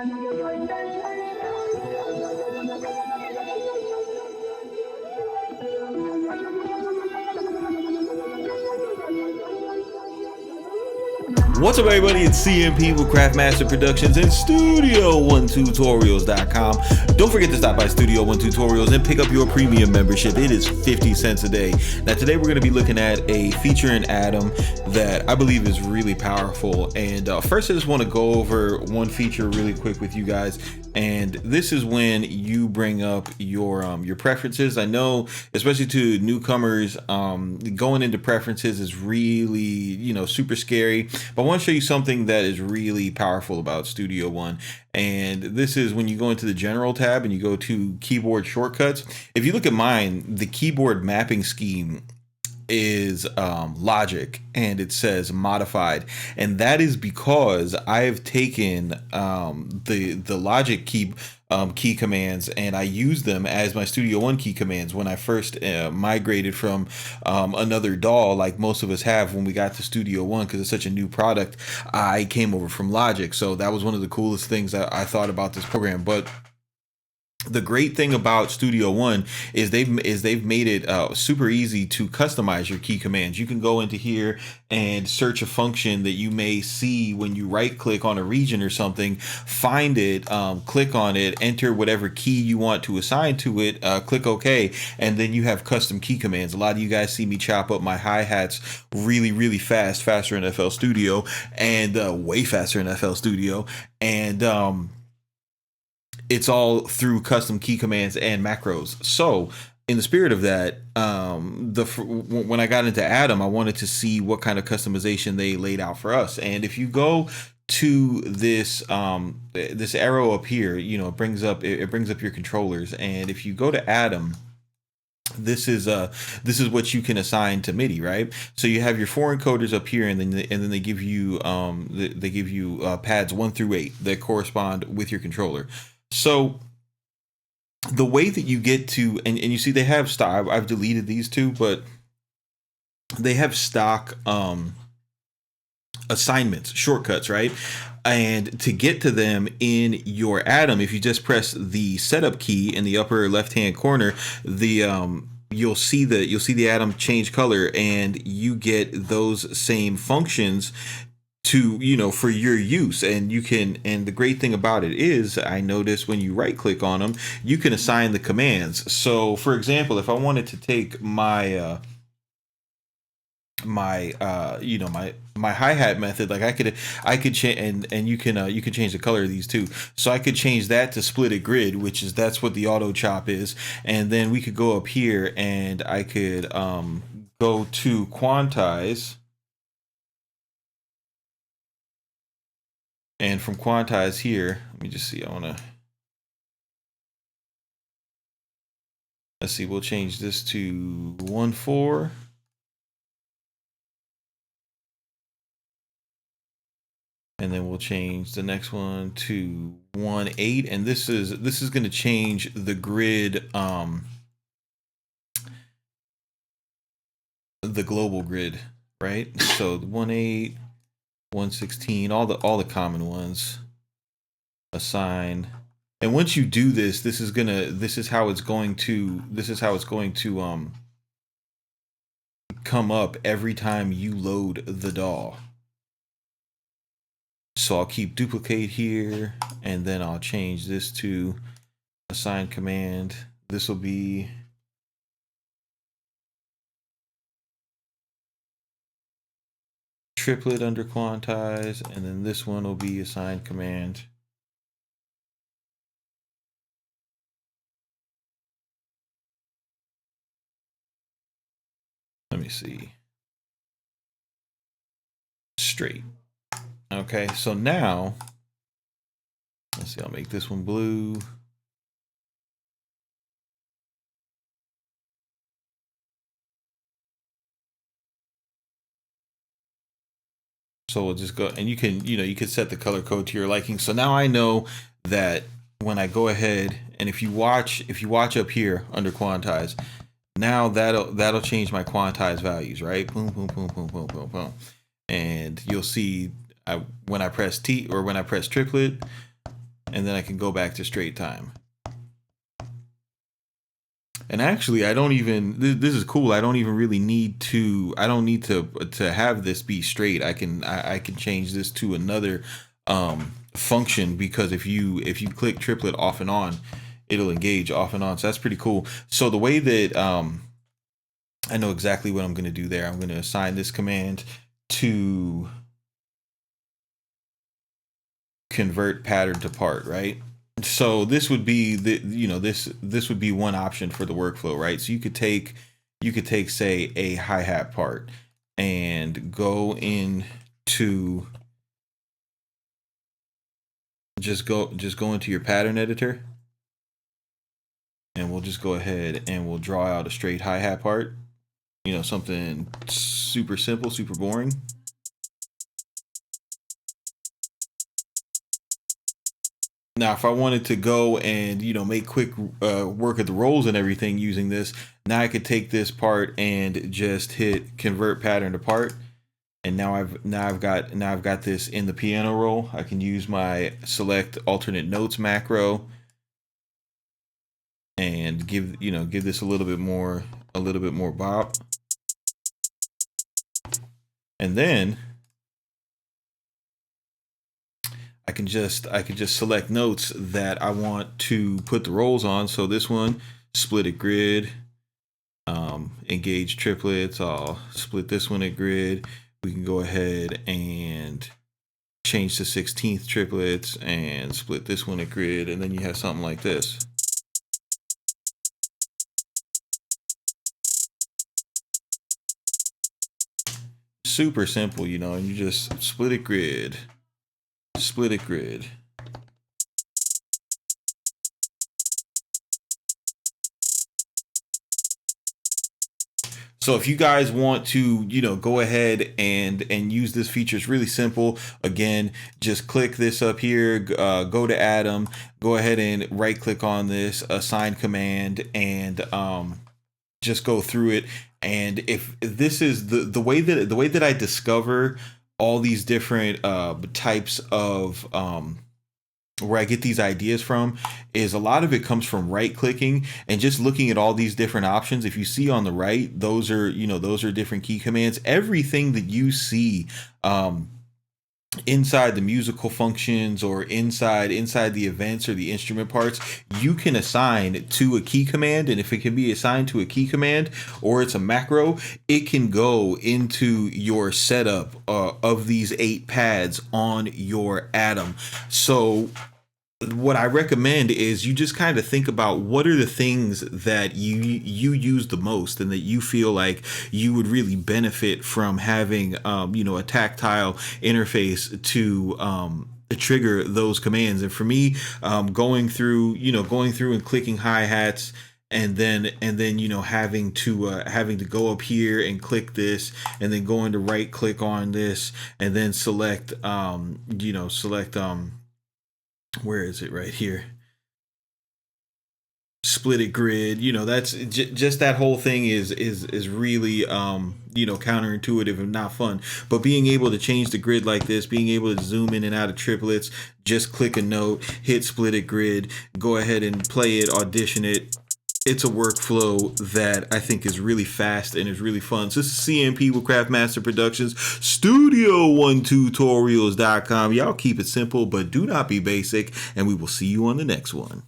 What's up, everybody? It's CMP with Craftmaster Productions and Studio One Tutorials.com. Don't forget to stop by Studio One Tutorials and pick up your premium membership. It is 50 cents a day. Now, today we're going to be looking at a feature in Atom that I believe is really powerful. And first, I just want to go over one feature really quick with you guys. And this is when you bring up your preferences. I know, especially to newcomers, going into preferences is really, super scary. But I want to show you something that is really powerful about Studio One. And this is when you go into the General tab and you go to Keyboard Shortcuts. If you look at mine, the keyboard mapping scheme is Logic, and it says modified, and that is because I have taken the Logic key commands and I use them as my Studio One key commands when I first migrated from another DAW, like most of us have when we got to Studio One, because it's such a new product. I came over from Logic, so that was one of the coolest things that I thought about this program. But the great thing about Studio One is they've made it super easy to customize your key commands. You can go into here and search a function that you may see when you right click on a region or something, find it, click on it, enter whatever key you want to assign to it, click OK, and then you have custom key commands. A lot of you guys see me chop up my hi-hats really fast, faster in FL Studio, and way faster in FL Studio, and it's all through custom key commands and macros. So in the spirit of that, when I got into Atom, I wanted to see what kind of customization they laid out for us. And if you go to this this arrow up here, it brings up your controllers. And if you go to Atom, this is what you can assign to MIDI, right? So you have your four encoders up here, and then they give you pads 1 through 8 that correspond with your controller. So the way that you get to, and you see they have stock, I've deleted these two, but they have stock assignments, shortcuts, right? And to get to them in your Atom, if you just press the setup key in the upper left hand corner, you'll see the Atom change color, and you get those same functions to for your use. And you can, and the great thing about it is, I notice when you right click on them, you can assign the commands. So for example, if I wanted to take my my hi-hat method, like I could change, and you can change the color of these too. So I could change that to split a grid, that's what the auto chop is. And then we could go up here and I could go to quantize. And from quantize here, let me just see, let's see, we'll change this to 1.4. And then we'll change the next one to 1.8. And this is going to change the grid, the global grid, right? So the 1.8. 116, all the common ones, assign. And once you do this, this is how it's going to come up every time you load the DAW. So I'll keep duplicate here, and then I'll change this to assign command. This will be triplet under quantize, and then this one will be assign command. Let me see. Straight. Okay, so now let's see, I'll make this one blue. So we'll just go, and you can set the color code to your liking. So now I know that when I go ahead, and if you watch up here under quantize, now that'll change my quantize values, right? Boom, boom, boom, boom, boom, boom, boom. And you'll see when I press T, or when I press triplet, and then I can go back to straight time. And actually, I don't even, this is cool. I don't even really need to, I don't need to have this be straight. I can change this to another function, because if you click triplet off and on, it'll engage off and on. So that's pretty cool. So the way that I know exactly what I'm going to do there. I'm going to assign this command to convert pattern to part, right? So this would be the, this would be one option for the workflow, right? So you could take say a hi-hat part and go into just go into your pattern editor, and we'll just go ahead and we'll draw out a straight hi-hat part, something super simple, super boring. Now, if I wanted to go and, make quick work of the rolls and everything using this, now I could take this part and just hit convert pattern to part. And now I've got this in the piano roll. I can use my select alternate notes macro and give this a little bit more bop. And then I can just select notes that I want to put the rolls on. So this one, split it grid, engage triplets. I'll split this one at grid. We can go ahead and change to 16th triplets and split this one at grid. And then you have something like this. Super simple, and you just split it grid. Split it grid. So if you guys want to, go ahead and use this feature, it's really simple. Again, just click this up here, go to Atom, go ahead and right click on this, assign command, and just go through it. And if this is the way that I discover all these different types of where I get these ideas from, is a lot of it comes from right clicking and just looking at all these different options. If you see on the right, those are different key commands. Everything that you see inside the musical functions or inside the events or the instrument parts, you can assign to a key command. And if it can be assigned to a key command or it's a macro, it can go into your setup of these 8 pads on your Atom. So what I recommend is you just kind of think about what are the things that you use the most and that you feel like you would really benefit from having, a tactile interface to trigger those commands. And for me, going through and clicking hi-hats, and then having to go up here and click this, and then going to right click on this, and then select where is it? Right here. Split it grid. That's just that whole thing is really counterintuitive and not fun. But being able to change the grid like this, being able to zoom in and out of triplets, just click a note, hit split it grid, go ahead and play it, audition it. It's a workflow that I think is really fast and is really fun. So this is CMP with Craftmaster Productions, Studio One Tutorials.com. Y'all keep it simple, but do not be basic, and we will see you on the next one.